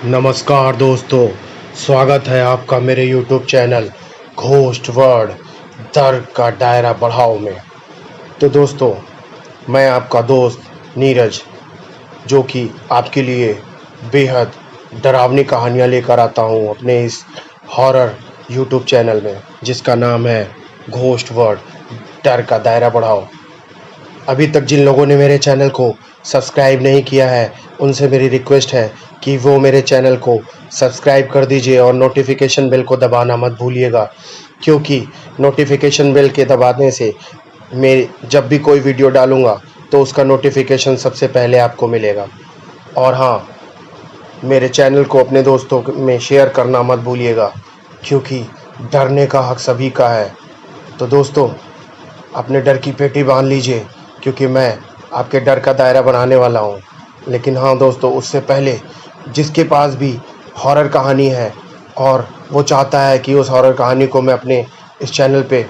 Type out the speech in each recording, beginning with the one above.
नमस्कार दोस्तों, स्वागत है आपका मेरे YouTube चैनल घोस्ट वर्ड दर्द का दायरा बढ़ाओ में। तो दोस्तों, मैं आपका दोस्त नीरज, जो कि आपके लिए बेहद डरावनी कहानियाँ लेकर आता हूँ अपने इस हॉरर YouTube चैनल में, जिसका नाम है घोस्ट वर्ड डर का दायरा बढ़ाओ। अभी तक जिन लोगों ने मेरे चैनल को सब्सक्राइब नहीं किया है, उनसे मेरी रिक्वेस्ट है कि वो मेरे चैनल को सब्सक्राइब कर दीजिए और नोटिफिकेशन बेल को दबाना मत भूलिएगा, क्योंकि नोटिफिकेशन बेल के दबाने से मैं जब भी कोई वीडियो डालूँगा तो उसका नोटिफिकेशन सबसे पहले आपको मिलेगा। और हाँ, मेरे चैनल को अपने दोस्तों में शेयर करना मत भूलिएगा, क्योंकि डरने का हक सभी का है। तो दोस्तों, अपने डर की पेटी बांध लीजिए, क्योंकि मैं आपके डर का दायरा बनाने वाला हूँ। लेकिन हाँ दोस्तों, उससे पहले जिसके पास भी हॉरर कहानी है और वो चाहता है कि उस हॉरर कहानी को मैं अपने इस चैनल पे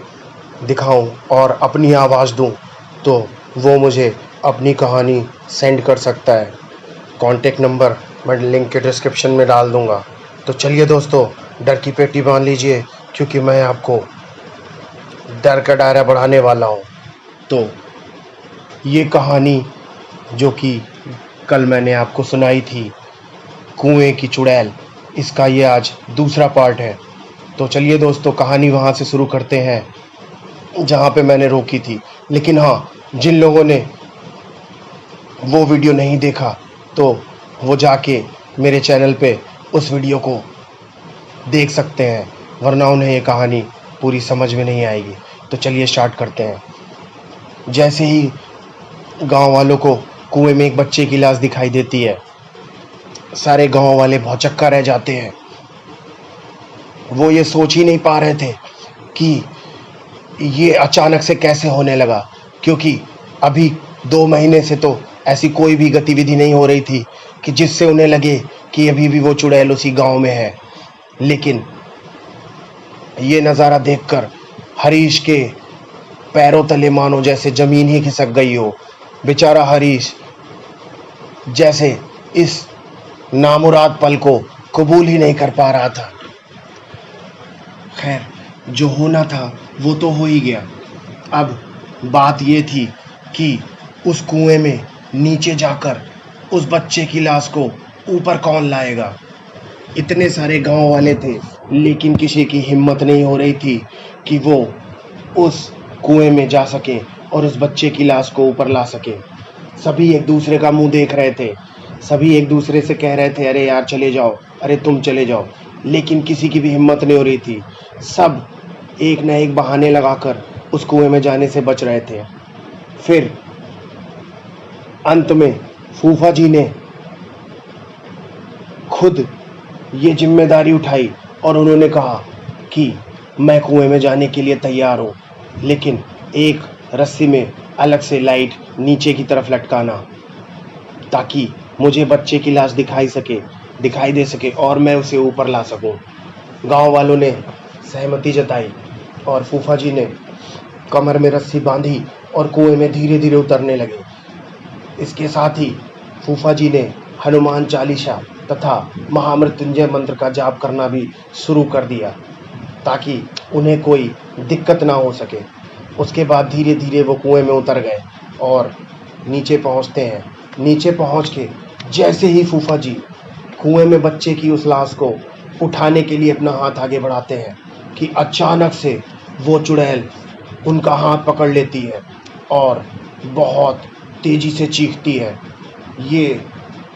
दिखाऊं और अपनी आवाज़ दूं, तो वो मुझे अपनी कहानी सेंड कर सकता है। कॉन्टेक्ट नंबर मैं लिंक के डिस्क्रिप्शन में डाल दूंगा। तो चलिए दोस्तों, डर की पेटी बांध लीजिए, क्योंकि मैं आपको डर का दायरा बढ़ाने वाला हूँ। तो ये कहानी जो कि कल मैंने आपको सुनाई थी, कुएं की चुड़ैल, इसका ये आज दूसरा पार्ट है। तो चलिए दोस्तों, कहानी वहाँ से शुरू करते हैं जहाँ पे मैंने रोकी थी। लेकिन हाँ, जिन लोगों ने वो वीडियो नहीं देखा, तो वो जाके मेरे चैनल पे उस वीडियो को देख सकते हैं, वरना उन्हें ये कहानी पूरी समझ में नहीं आएगी। तो चलिए स्टार्ट करते हैं। जैसे ही गांव वालों को कुएं में एक बच्चे की लाश दिखाई देती है, सारे गांव वाले भौचक्का रह जाते हैं। वो ये सोच ही नहीं पा रहे थे कि ये अचानक से कैसे होने लगा, क्योंकि अभी 2 महीने से तो ऐसी कोई भी गतिविधि नहीं हो रही थी कि जिससे उन्हें लगे कि अभी भी वो चुड़ैल उसी गांव में है। लेकिन ये नज़ारा देखकर हरीश के पैरों तले मानो जैसे ज़मीन ही खिसक गई हो। बेचारा हरीश जैसे इस नामुराद पल को कबूल ही नहीं कर पा रहा था। खैर, जो होना था वो तो हो ही गया। अब बात ये थी कि उस कुएं में नीचे जाकर उस बच्चे की लाश को ऊपर कौन लाएगा। इतने सारे गांव वाले थे, लेकिन किसी की हिम्मत नहीं हो रही थी कि वो उस कुएं में जा सके और उस बच्चे की लाश को ऊपर ला सके। सभी एक दूसरे का मुंह देख रहे थे, सभी एक दूसरे से कह रहे थे, अरे यार चले जाओ, अरे तुम चले जाओ। लेकिन किसी की भी हिम्मत नहीं हो रही थी। सब एक न एक बहाने लगाकर उस कुएं में जाने से बच रहे थे। फिर अंत में फूफा जी ने खुद ये जिम्मेदारी उठाई और उन्होंने कहा कि मैं कुएं में जाने के लिए तैयार हूँ, लेकिन एक रस्सी में अलग से लाइट नीचे की तरफ लटकाना, ताकि मुझे बच्चे की लाश दिखाई दे सके और मैं उसे ऊपर ला सकूं। गांव वालों ने सहमति जताई और फूफा जी ने कमर में रस्सी बांधी और कुएं में धीरे धीरे उतरने लगे। इसके साथ ही फूफा जी ने हनुमान चालीसा तथा महामृत्युंजय मंत्र का जाप करना भी शुरू कर दिया, ताकि उन्हें कोई दिक्कत ना हो सके। उसके बाद धीरे धीरे वो कुएं में उतर गए और नीचे पहुंचते हैं। नीचे पहुंच के जैसे ही फूफा जी कुएं में बच्चे की उस लाश को उठाने के लिए अपना हाथ आगे बढ़ाते हैं कि अचानक से वो चुड़ैल उनका हाथ पकड़ लेती है और बहुत तेजी से चीखती है। ये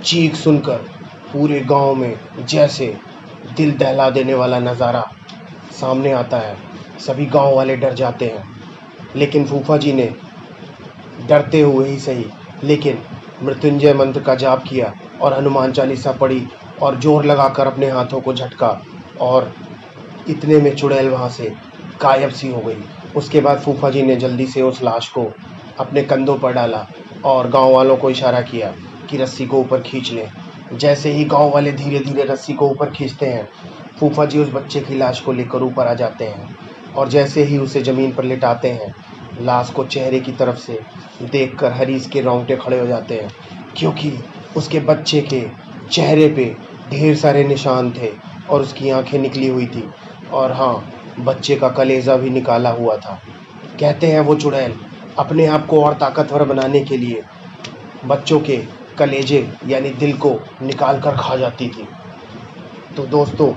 चीख सुनकर पूरे गांव में जैसे दिल दहला देने वाला नज़ारा सामने आता है। सभी गांव वाले डर जाते हैं, लेकिन फूफा जी ने डरते हुए ही सही, लेकिन मृत्युंजय मंत्र का जाप किया और हनुमान चालीसा पढ़ी और जोर लगाकर अपने हाथों को झटका, और इतने में चुड़ैल वहाँ से गायब सी हो गई। उसके बाद फूफा जी ने जल्दी से उस लाश को अपने कंधों पर डाला और गांव वालों को इशारा किया कि रस्सी को ऊपर खींच लें। जैसे ही गांव वाले धीरे धीरे रस्सी को ऊपर खींचते हैं, फूफा जी उस बच्चे की लाश को लेकर ऊपर आ जाते हैं और जैसे ही उसे ज़मीन पर लिटाते हैं, लाश को चेहरे की तरफ से देखकर हरीश के रोंगटे खड़े हो जाते हैं, क्योंकि उसके बच्चे के चेहरे पे ढेर सारे निशान थे और उसकी आंखें निकली हुई थी और हाँ, बच्चे का कलेजा भी निकाला हुआ था। कहते हैं वो चुड़ैल अपने आप को और ताकतवर बनाने के लिए बच्चों के कलेजे यानी दिल को निकाल कर खा जाती थी। तो दोस्तों,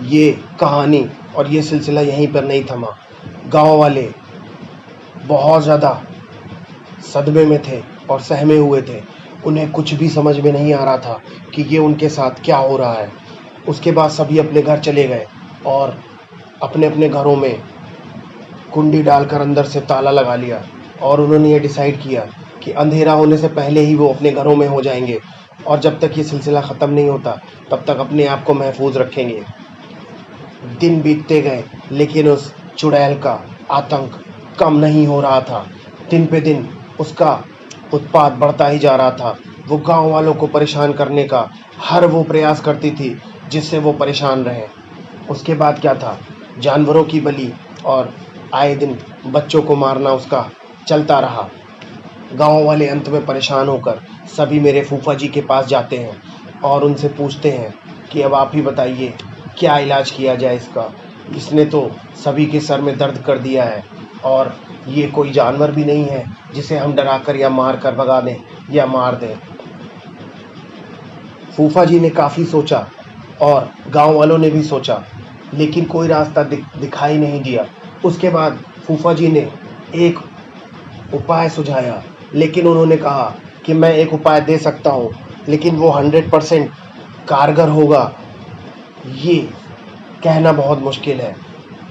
ये कहानी और ये सिलसिला यहीं पर नहीं थमा। गांव वाले बहुत ज़्यादा सदमे में थे और सहमे हुए थे। उन्हें कुछ भी समझ में नहीं आ रहा था कि ये उनके साथ क्या हो रहा है। उसके बाद सभी अपने घर चले गए और अपने अपने घरों में कुंडी डालकर अंदर से ताला लगा लिया और उन्होंने ये डिसाइड किया कि अंधेरा होने से पहले ही वो अपने घरों में हो जाएंगे और जब तक ये सिलसिला ख़त्म नहीं होता तब तक अपने आप को महफूज रखेंगे। दिन बीतते गए लेकिन उस चुड़ैल का आतंक कम नहीं हो रहा था। दिन पे दिन उसका उत्पात बढ़ता ही जा रहा था। वो गांव वालों को परेशान करने का हर वो प्रयास करती थी जिससे वो परेशान रहें। उसके बाद क्या था, जानवरों की बलि और आए दिन बच्चों को मारना उसका चलता रहा। गांव वाले अंत में परेशान होकर सभी मेरे फूफा जी के पास जाते हैं और उनसे पूछते हैं कि अब आप ही बताइए क्या इलाज किया जाए इसका। इसने तो सभी के सर में दर्द कर दिया है और ये कोई जानवर भी नहीं है जिसे हम डराकर या मार कर भगा दें या मार दें। फूफा जी ने काफ़ी सोचा और गांव वालों ने भी सोचा लेकिन कोई रास्ता दिखाई नहीं दिया। उसके बाद फूफा जी ने एक उपाय सुझाया लेकिन उन्होंने कहा कि मैं एक उपाय दे सकता हूँ लेकिन वो 100% कारगर होगा ये कहना बहुत मुश्किल है।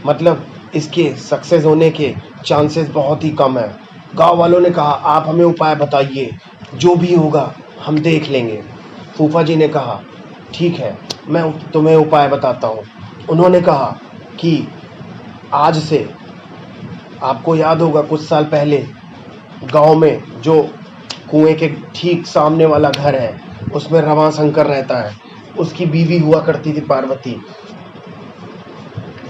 मतलब इसके सक्सेस होने के चांसेस बहुत ही कम है। गांव वालों ने कहा आप हमें उपाय बताइए, जो भी होगा हम देख लेंगे। फूफा जी ने कहा ठीक है, मैं तुम्हें उपाय बताता हूँ। उन्होंने कहा कि आज से आपको याद होगा कुछ साल पहले गांव में जो कुएं के ठीक सामने वाला घर है उसमें रमाशंकर रहता है। उसकी बीवी हुआ करती थी पार्वती।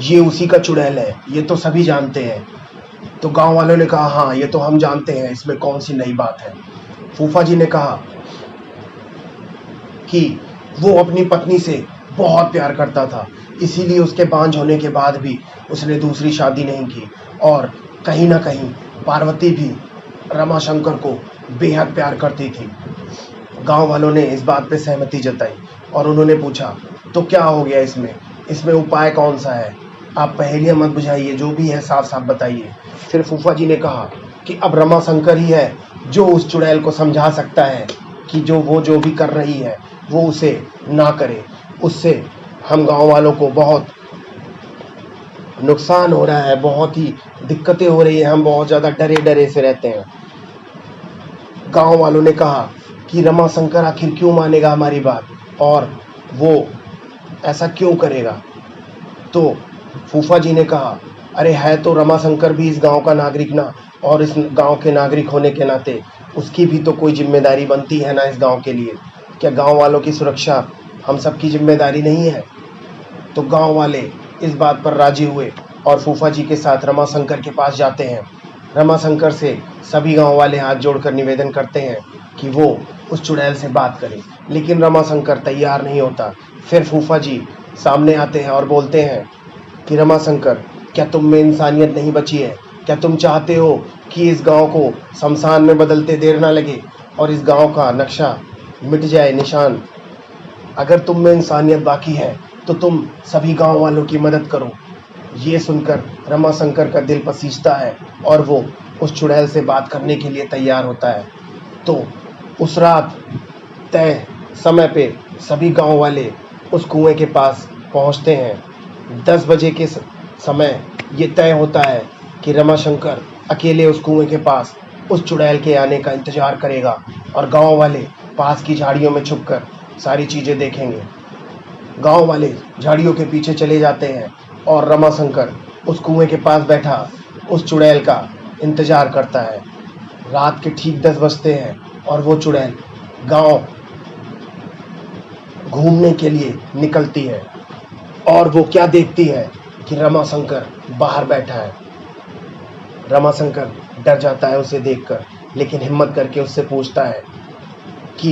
ये उसी का चुड़ैल है, ये तो सभी जानते हैं। तो गांव वालों ने कहा हाँ ये तो हम जानते हैं, इसमें कौन सी नई बात है। फूफा जी ने कहा कि वो अपनी पत्नी से बहुत प्यार करता था, इसीलिए उसके बांझ होने के बाद भी उसने दूसरी शादी नहीं की और कहीं ना कहीं पार्वती भी रमाशंकर को बेहद प्यार करती थी। गांव वालों ने इस बात पे सहमति जताई और उन्होंने पूछा तो क्या हो गया इसमें उपाय कौन सा है, आप पहेलियां मत बुझाइए, जो भी है साफ साफ बताइए। फिर फूफा जी ने कहा कि अब रमाशंकर ही है जो उस चुड़ैल को समझा सकता है कि जो भी कर रही है वो उसे ना करे। उससे हम गांव वालों को बहुत नुकसान हो रहा है, बहुत ही दिक्कतें हो रही है, हम बहुत ज़्यादा डरे डरे से रहते हैं। गांव वालों ने कहा कि रमाशंकर आखिर क्यों मानेगा हमारी बात और वो ऐसा क्यों करेगा। तो फूफा जी ने कहा अरे है तो रमाशंकर भी इस गांव का नागरिक ना, और इस गांव के नागरिक होने के नाते उसकी भी तो कोई जिम्मेदारी बनती है ना इस गांव के लिए। क्या गांव वालों की सुरक्षा हम सबकी जिम्मेदारी नहीं है। तो गांव वाले इस बात पर राजी हुए और फूफा जी के साथ रमाशंकर के पास जाते हैं। रमाशंकर से सभी गांव वाले हाथ जोड़कर निवेदन करते हैं कि वो उस चुड़ैल से बात करें, लेकिन रमाशंकर तैयार नहीं होता। फिर फूफा जी सामने आते हैं और बोलते हैं कि रमाशंकर क्या तुम में इंसानियत नहीं बची है, क्या तुम चाहते हो कि इस गांव को शमशान में बदलते देर ना लगे और इस गांव का नक्शा मिट जाए, निशान। अगर तुम में इंसानियत बाकी है तो तुम सभी गांव वालों की मदद करो। ये सुनकर रमाशंकर का दिल पसीजता है और वो उस चुड़ैल से बात करने के लिए तैयार होता है। तो उस रात तय समय पे सभी गांव वाले उस कुएं के पास पहुंचते हैं। 10 बजे के समय ये तय होता है कि रमाशंकर अकेले उस कुएं के पास उस चुड़ैल के आने का इंतजार करेगा और गांव वाले पास की झाड़ियों में छुपकर सारी चीज़ें देखेंगे। गांव वाले झाड़ियों के पीछे चले जाते हैं और रमाशंकर उस कुएं के पास बैठा उस चुड़ैल का इंतजार करता है। रात के ठीक 10 बजते हैं और वो चुड़ैल गांव घूमने के लिए निकलती है और वो क्या देखती है कि रमाशंकर बाहर बैठा है। रमाशंकर डर जाता है उसे देखकर, लेकिन हिम्मत करके उससे पूछता है कि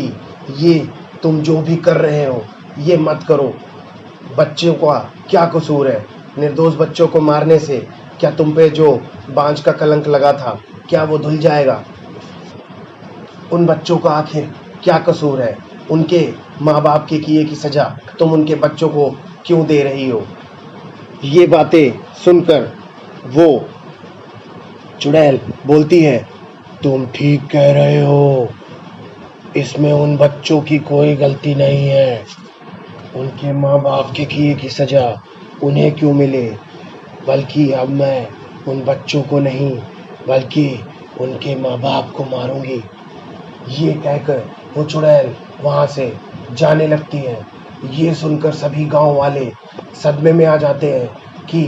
ये तुम जो भी कर रहे हो ये मत करो। बच्चों का क्या कसूर है? निर्दोष बच्चों को मारने से क्या तुम पे जो बांझ का कलंक लगा था क्या वो धुल जाएगा? उन बच्चों का आखिर क्या कसूर है? उनके माँ बाप के किए की सजा तुम उनके बच्चों को क्यों दे रही हो? ये बातें सुनकर वो चुड़ैल बोलती है, तुम ठीक कह रहे हो, इसमें उन बच्चों की कोई गलती नहीं है। उनके माँ बाप के किए की सजा उन्हें क्यों मिले, बल्कि अब मैं उन बच्चों को नहीं बल्कि उनके माँ बाप को मारूंगी। ये कहकर वो चुड़ैल वहाँ से जाने लगती है। ये सुनकर सभी गांव वाले सदमे में आ जाते हैं कि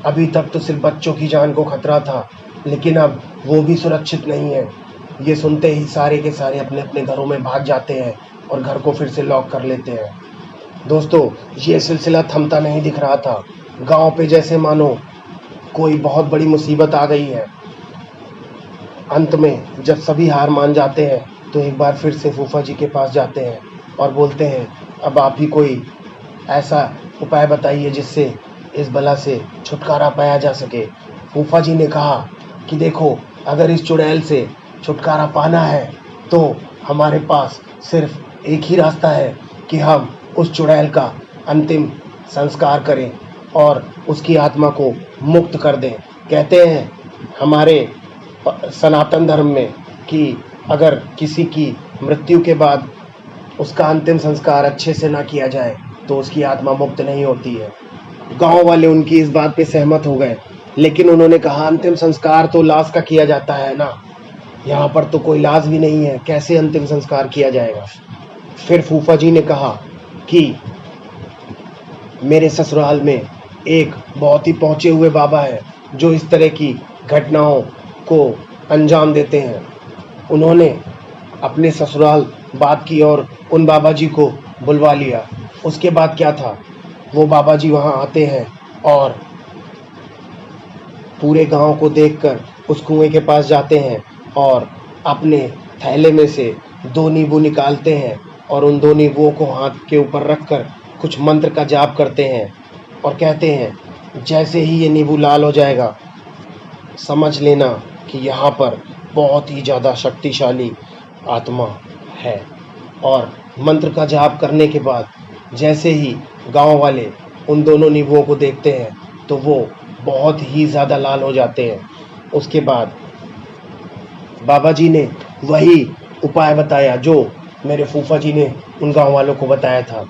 अभी तक तो सिर्फ बच्चों की जान को खतरा था, लेकिन अब वो भी सुरक्षित नहीं है। ये सुनते ही सारे के सारे अपने अपने घरों में भाग जाते हैं और घर को फिर से लॉक कर लेते हैं। दोस्तों, ये सिलसिला थमता नहीं दिख रहा था। गांव पे जैसे मानो कोई बहुत बड़ी मुसीबत आ गई है। अंत में जब सभी हार मान जाते हैं तो एक बार फिर से फूफा जी के पास जाते हैं और बोलते हैं, अब आप ही कोई ऐसा उपाय बताइए जिससे इस बला से छुटकारा पाया जा सके। फूफा जी ने कहा कि देखो, अगर इस चुड़ैल से छुटकारा पाना है तो हमारे पास सिर्फ एक ही रास्ता है कि हम उस चुड़ैल का अंतिम संस्कार करें और उसकी आत्मा को मुक्त कर दें। कहते हैं हमारे सनातन धर्म में कि अगर किसी की मृत्यु के बाद उसका अंतिम संस्कार अच्छे से ना किया जाए तो उसकी आत्मा मुक्त नहीं होती है। गांव वाले उनकी इस बात पे सहमत हो गए, लेकिन उन्होंने कहा अंतिम संस्कार तो लाश का किया जाता है ना, यहाँ पर तो कोई लाश भी नहीं है, कैसे अंतिम संस्कार किया जाएगा? फिर फूफा जी ने कहा कि मेरे ससुराल में एक बहुत ही पहुँचे हुए बाबा है जो इस तरह की घटनाओं को अंजाम देते हैं। उन्होंने अपने ससुराल बात की और उन बाबा जी को बुलवा लिया। उसके बाद क्या था, वो बाबा जी वहाँ आते हैं और पूरे गांव को देखकर उस कुएं के पास जाते हैं और अपने थैले में से 2 नींबू निकालते हैं और उन 2 नींबुओं को हाथ के ऊपर रखकर कुछ मंत्र का जाप करते हैं और कहते हैं, जैसे ही ये नींबू लाल हो जाएगा समझ लेना कि यहाँ पर बहुत ही ज़्यादा शक्तिशाली आत्मा है। और मंत्र का जाप करने के बाद जैसे ही गांव वाले उन दोनों नींबुओं को देखते हैं तो वो बहुत ही ज़्यादा लाल हो जाते हैं। उसके बाद बाबा जी ने वही उपाय बताया जो मेरे फूफा जी ने उन गांव वालों को बताया था।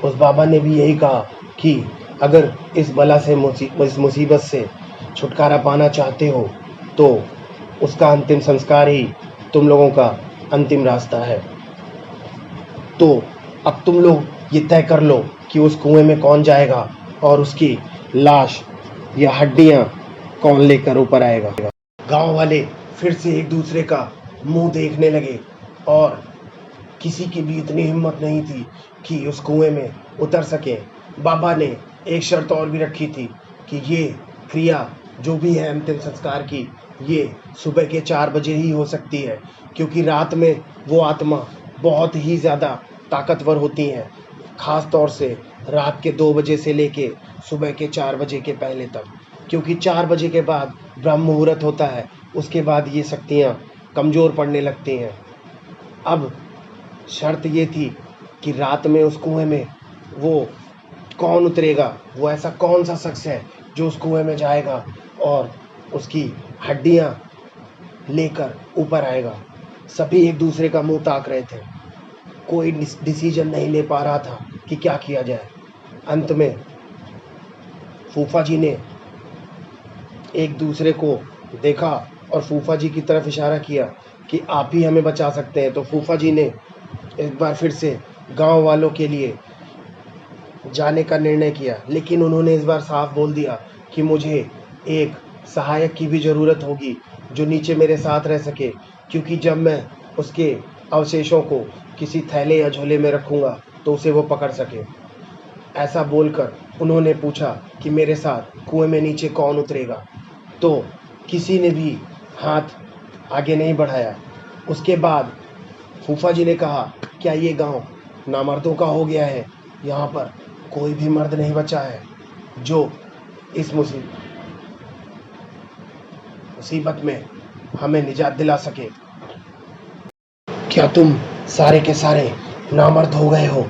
उस बाबा ने भी यही कहा कि अगर इस बला से इस मुसीबत से छुटकारा पाना चाहते हो तो उसका अंतिम संस्कार ही तुम लोगों का अंतिम रास्ता है। तो अब तुम लोग ये तय कर लो कि उस कुएं में कौन जाएगा और उसकी लाश या हड्डियां कौन लेकर ऊपर आएगा। गांव वाले फिर से एक दूसरे का मुंह देखने लगे और किसी की भी इतनी हिम्मत नहीं थी कि उस कुएं में उतर सके। बाबा ने एक शर्त और भी रखी थी कि ये क्रिया जो भी है अंतिम संस्कार की, ये सुबह के 4 बजे ही हो सकती है, क्योंकि रात में वो आत्मा बहुत ही ज़्यादा ताकतवर होती हैं, ख़ास तौर से रात के 2 बजे से लेके सुबह के 4 बजे के पहले तक, क्योंकि 4 बजे के बाद ब्रह्म मुहूर्त होता है। उसके बाद ये शक्तियाँ कमज़ोर पड़ने लगती हैं। अब शर्त ये थी कि रात में उस कुएं में वो कौन उतरेगा, वो ऐसा कौन सा शख्स है जो उस कुएं में जाएगा और उसकी हड्डियां लेकर ऊपर आएगा। सभी एक दूसरे का मुंह ताक रहे थे, कोई डिसीजन नहीं ले पा रहा था कि क्या किया जाए। अंत में फूफा जी ने एक दूसरे को देखा और फूफा जी की तरफ इशारा किया कि आप ही हमें बचा सकते हैं। तो फूफा जी ने एक बार फिर से गांव वालों के लिए जाने का निर्णय किया, लेकिन उन्होंने इस बार साफ बोल दिया कि मुझे एक सहायक की भी ज़रूरत होगी जो नीचे मेरे साथ रह सके, क्योंकि जब मैं उसके अवशेषों को किसी थैले या झोले में रखूँगा तो उसे वो पकड़ सके। ऐसा बोलकर उन्होंने पूछा कि मेरे साथ कुएं में नीचे कौन उतरेगा, तो किसी ने भी हाथ आगे नहीं बढ़ाया। उसके बाद फूफा जी ने कहा, क्या ये गांव नामर्दों का हो गया है। यहाँ पर कोई भी मर्द नहीं बचा है जो इस मुसीबत में हमें निजात दिला सके। क्या तुम सारे के सारे नामर्द हो गए हो?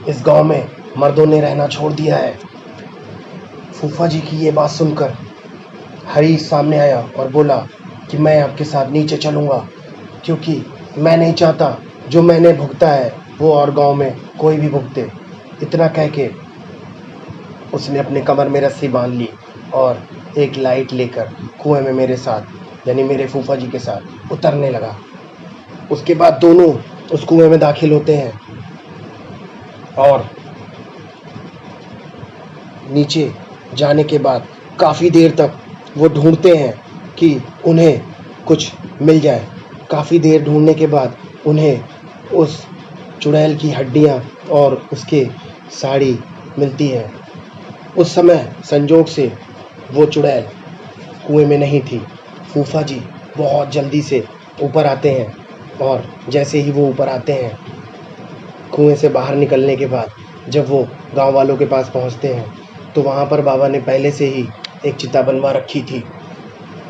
इस गांव में मर्दों ने रहना छोड़ दिया है। फूफा जी की ये बात सुनकर हरीश सामने आया और बोला कि मैं आपके साथ नीचे चलूँगा, क्योंकि मैं नहीं चाहता जो मैंने भुगता है वो और गांव में कोई भी भुगते। इतना कह के उसने अपने कमर में रस्सी बांध ली और एक लाइट लेकर कुएं में मेरे साथ यानी मेरे फूफा जी के साथ उतरने लगा। उसके बाद दोनों उस कुएं में दाखिल होते हैं और नीचे जाने के बाद काफ़ी देर तक वो ढूंढते हैं कि उन्हें कुछ मिल जाए। काफ़ी देर ढूंढने के बाद उन्हें उस चुड़ैल की हड्डियां और उसके साड़ी मिलती है। उस समय संजोग से वो चुड़ैल कुएं में नहीं थी। फूफा जी बहुत जल्दी से ऊपर आते हैं और जैसे ही वो ऊपर आते हैं, कुएं से बाहर निकलने के बाद जब वो गांव वालों के पास पहुंचते हैं तो वहां पर बाबा ने पहले से ही एक चिता बनवा रखी थी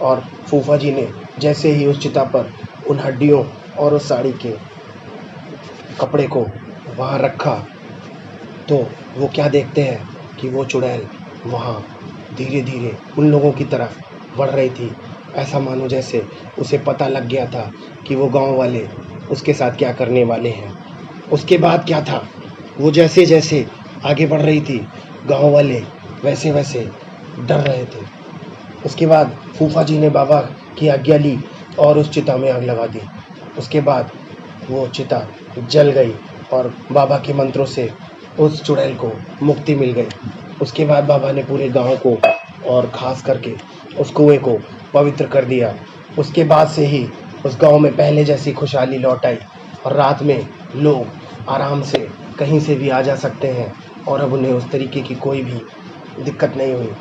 और फूफा जी ने जैसे ही उस चिता पर उन हड्डियों और उस साड़ी के कपड़े को वहां रखा तो वो क्या देखते हैं कि वो चुड़ैल वहाँ धीरे धीरे उन लोगों की तरफ बढ़ रही थी। ऐसा मानो जैसे उसे पता लग गया था कि वो गांव वाले उसके साथ क्या करने वाले हैं। उसके बाद क्या था, वो जैसे जैसे आगे बढ़ रही थी गांव वाले वैसे वैसे डर रहे थे। उसके बाद फूफा जी ने बाबा की आज्ञा ली और उस चिता में आग लगा दी। उसके बाद वो चिता जल गई और बाबा के मंत्रों से उस चुड़ैल को मुक्ति मिल गई। उसके बाद बाबा ने पूरे गांव को और ख़ास करके उस कुएं को पवित्र कर दिया। उसके बाद से ही उस गांव में पहले जैसी खुशहाली लौट आई और रात में लोग आराम से कहीं से भी आ जा सकते हैं और अब उन्हें उस तरीके की कोई भी दिक्कत नहीं हुई।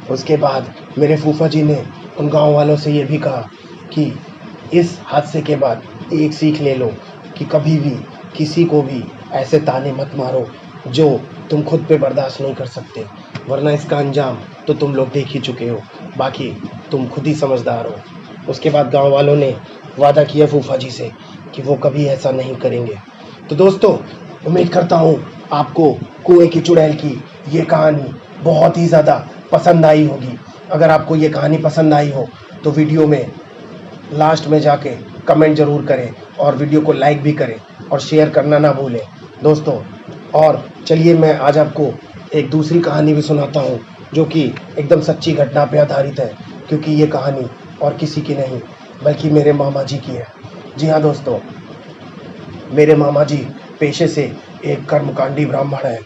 उसके बाद मेरे फूफा जी ने उन गांव वालों से ये भी कहा कि इस हादसे के बाद एक सीख ले लो कि कभी भी किसी को भी ऐसे ताने मत मारो जो तुम खुद पे बर्दाश्त नहीं कर सकते, वरना इसका अंजाम तो तुम लोग देख ही चुके हो। बाकी तुम खुद ही समझदार हो। उसके बाद गांव वालों ने वादा किया फूफा जी से कि वो कभी ऐसा नहीं करेंगे। तो दोस्तों, उम्मीद करता हूँ आपको कुएं की चुड़ैल की ये कहानी बहुत ही ज़्यादा पसंद आई होगी। अगर आपको ये कहानी पसंद आई हो तो वीडियो में लास्ट में जाके कमेंट ज़रूर करें और वीडियो को लाइक भी करें और शेयर करना ना भूलें दोस्तों। और चलिए मैं आज आपको एक दूसरी कहानी भी सुनाता हूँ जो कि एकदम सच्ची घटना पे आधारित है, क्योंकि ये कहानी और किसी की नहीं बल्कि मेरे मामा जी की है। जी हाँ दोस्तों, मेरे मामा जी पेशे से एक कर्मकांडी ब्राह्मण है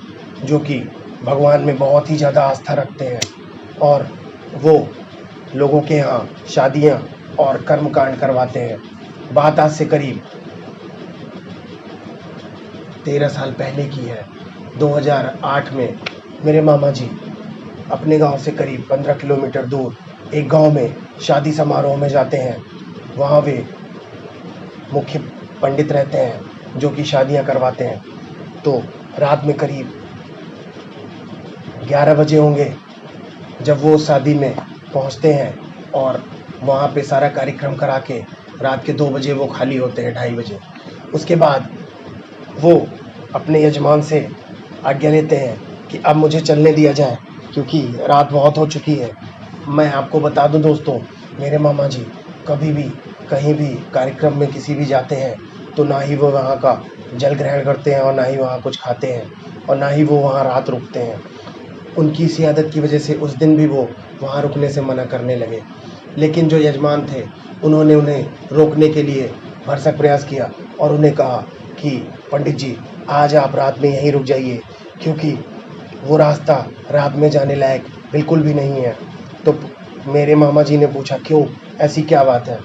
जो कि भगवान में बहुत ही ज़्यादा आस्था रखते हैं और वो लोगों के यहाँ शादियाँ और कर्मकांड करवाते हैं। बात आज से करीब 13 साल पहले की है। 2008 में मेरे मामा जी अपने गांव से करीब 15 किलोमीटर दूर एक गांव में शादी समारोह में जाते हैं। वहाँ वे मुख्य पंडित रहते हैं जो कि शादियां करवाते हैं। तो रात में करीब 11 बजे होंगे जब वो शादी में पहुंचते हैं और वहाँ पे सारा कार्यक्रम करा के रात के 2 बजे वो खाली होते हैं, 2:30 बजे। उसके बाद वो अपने यजमान से आज्ञा लेते हैं कि अब मुझे चलने दिया जाए क्योंकि रात बहुत हो चुकी है। मैं आपको बता दूं दोस्तों, मेरे मामा जी कभी भी कहीं भी कार्यक्रम में किसी भी जाते हैं तो ना ही वो वहाँ का जल ग्रहण करते हैं और ना ही वहाँ कुछ खाते हैं और ना ही वो वहाँ रात रुकते हैं। उनकी इसी आदत की वजह से उस दिन भी वो वहाँ रुकने से मना करने लगे, लेकिन जो यजमान थे उन्होंने उन्हें रोकने के लिए भरसक प्रयास किया और उन्हें कहा कि पंडित जी आज आप रात में यहीं रुक जाइए क्योंकि वो रास्ता रात में जाने लायक बिल्कुल भी नहीं है। तो मेरे मामा जी ने पूछा क्यों, ऐसी क्या बात है?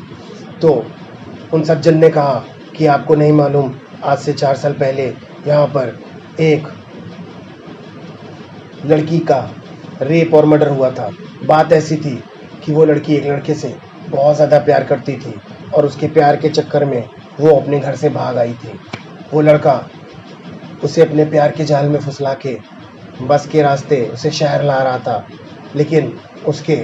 तो उन सज्जन ने कहा कि आपको नहीं मालूम, आज से 4 साल पहले यहाँ पर एक लड़की का रेप और मर्डर हुआ था। बात ऐसी थी कि वो लड़की एक लड़के से बहुत ज़्यादा प्यार करती थी और उसके प्यार के चक्कर में वो अपने घर से भाग आई थी। वो लड़का उसे अपने प्यार के जाल में फुसला के बस के रास्ते उसे शहर ला रहा था, लेकिन उसके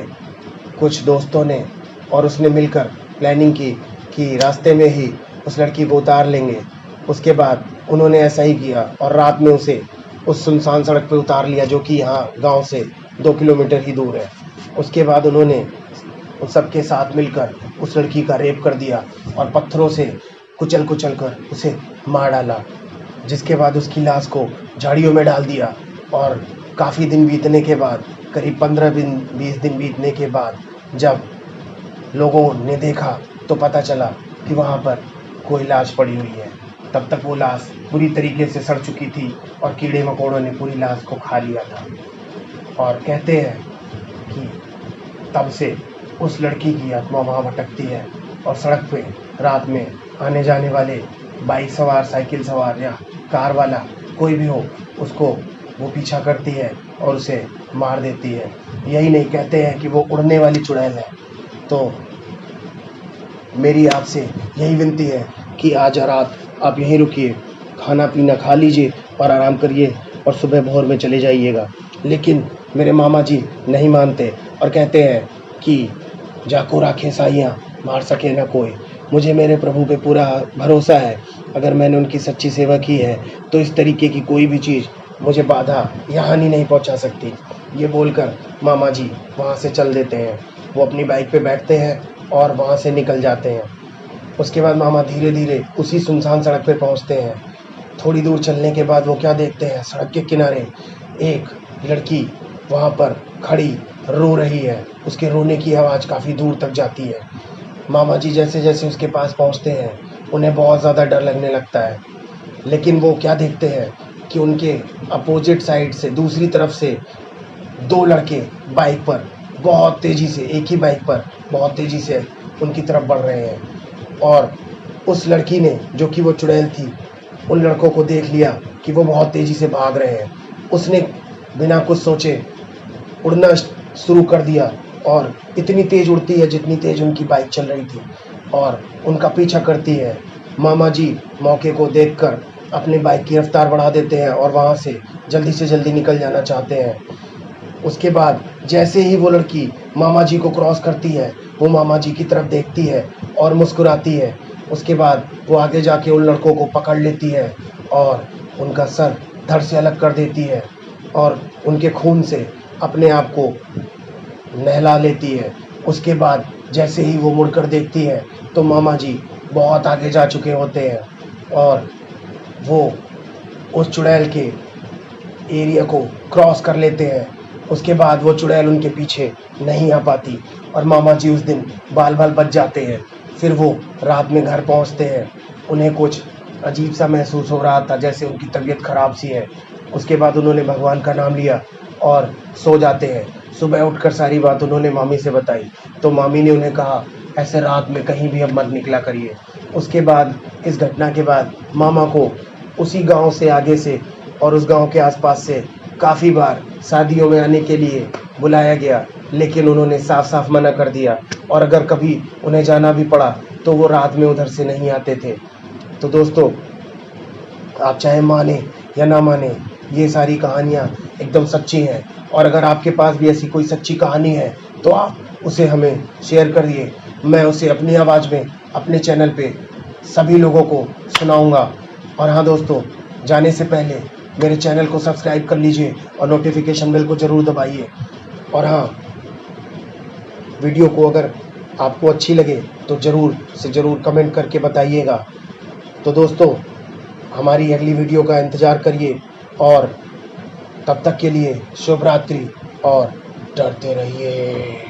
कुछ दोस्तों ने और उसने मिलकर प्लानिंग की कि रास्ते में ही उस लड़की को उतार लेंगे। उसके बाद उन्होंने ऐसा ही किया और रात में उसे उस सुनसान सड़क पे उतार लिया, जो कि यहाँ गांव से 2 किलोमीटर ही दूर है। उसके बाद उन्होंने उन सबके साथ मिलकर उस लड़की का रेप कर दिया और पत्थरों से कुचल कुचल कर उसे मार डाला, जिसके बाद उसकी लाश को झाड़ियों में डाल दिया। और काफ़ी दिन बीतने के बाद, करीब 15-20 दिन बीतने के बाद जब लोगों ने देखा तो पता चला कि वहाँ पर कोई लाश पड़ी हुई है। तब तक वो लाश पूरी तरीके से सड़ चुकी थी और कीड़े मकोड़ों ने पूरी लाश को खा लिया था। और कहते हैं कि तब से उस लड़की की आत्मा वहाँ भटकती है और सड़क पे रात में आने जाने वाले बाइक सवार, साइकिल सवार या कार वाला कोई भी हो, उसको वो पीछा करती है और उसे मार देती है। यही नहीं, कहते हैं कि वो उड़ने वाली चुड़ैल है। तो मेरी आपसे यही विनती है कि आज रात आप यहीं रुकिए, खाना पीना खा लीजिए और आराम करिए और सुबह भोर में चले जाइएगा। लेकिन मेरे मामा जी नहीं मानते और कहते हैं कि जाको राखे साइयाँ, मार सके ना कोई। मुझे मेरे प्रभु पे पूरा भरोसा है, अगर मैंने उनकी सच्ची सेवा की है तो इस तरीके की कोई भी चीज़ मुझे बाधा या हानि नहीं पहुंचा सकती। ये बोलकर मामा जी वहाँ से चल देते हैं। वो अपनी बाइक पे बैठते हैं और वहाँ से निकल जाते हैं। उसके बाद मामा धीरे धीरे उसी सुनसान सड़क पे पहुँचते हैं। थोड़ी दूर चलने के बाद वो क्या देखते हैं, सड़क के किनारे एक लड़की वहाँ पर खड़ी रो रही है। उसके रोने की आवाज़ काफ़ी दूर तक जाती है। मामा जी जैसे जैसे उसके पास पहुँचते हैं, उन्हें बहुत ज़्यादा डर लगने लगता है। लेकिन वो क्या देखते हैं कि उनके अपोजिट साइड से, दूसरी तरफ से 2 लड़के बाइक पर बहुत तेज़ी से, एक ही बाइक पर बहुत तेज़ी से उनकी तरफ बढ़ रहे हैं। और उस लड़की ने, जो कि वो चुड़ैल थी, उन लड़कों को देख लिया कि वो बहुत तेज़ी से भाग रहे हैं। उसने बिना कुछ सोचे उड़ना शुरू कर दिया और इतनी तेज़ उड़ती है जितनी तेज़ उनकी बाइक चल रही थी और उनका पीछा करती है। मामा जी मौके को देखकर अपनी बाइक की रफ्तार बढ़ा देते हैं और वहाँ से जल्दी निकल जाना चाहते हैं। उसके बाद जैसे ही वो लड़की मामा जी को क्रॉस करती है, वो मामा जी की तरफ देखती है और मुस्कुराती है। उसके बाद वो आगे जाके उन लड़कों को पकड़ लेती है और उनका सर धड़ से अलग कर देती है और उनके खून से अपने आप को नहला लेती है। उसके बाद जैसे ही वो मुड़कर देखती है तो मामा जी बहुत आगे जा चुके होते हैं और वो उस चुड़ैल के एरिया को क्रॉस कर लेते हैं। उसके बाद वो चुड़ैल उनके पीछे नहीं आ पाती और मामा जी उस दिन बाल बाल बच जाते हैं। फिर वो रात में घर पहुंचते हैं। उन्हें कुछ अजीब सा महसूस हो रहा था, जैसे उनकी तबीयत ख़राब सी है। उसके बाद उन्होंने भगवान का नाम लिया और सो जाते हैं। सुबह उठकर सारी बात उन्होंने मामी से बताई तो मामी ने उन्हें कहा, ऐसे रात में कहीं भी अब मत निकला करिए। उसके बाद, इस घटना के बाद मामा को उसी गांव से आगे से और उस गांव के आसपास से काफ़ी बार शादियों में आने के लिए बुलाया गया, लेकिन उन्होंने साफ साफ मना कर दिया और अगर कभी उन्हें जाना भी पड़ा तो वो रात में उधर से नहीं आते थे। तो दोस्तों, आप चाहे माने या ना माने, ये सारी कहानियाँ एकदम सच्ची हैं और अगर आपके पास भी ऐसी कोई सच्ची कहानी है तो आप उसे हमें शेयर करिए। मैं उसे अपनी आवाज़ में अपने चैनल पे सभी लोगों को सुनाऊंगा। और हाँ दोस्तों, जाने से पहले मेरे चैनल को सब्सक्राइब कर लीजिए और नोटिफिकेशन बेल को ज़रूर दबाइए। और हाँ, वीडियो को अगर आपको अच्छी लगे तो ज़रूर से ज़रूर कमेंट करके बताइएगा। तो दोस्तों, हमारी अगली वीडियो का इंतज़ार करिए और तब तक के लिए शुभ रात्रि और डरते रहिए।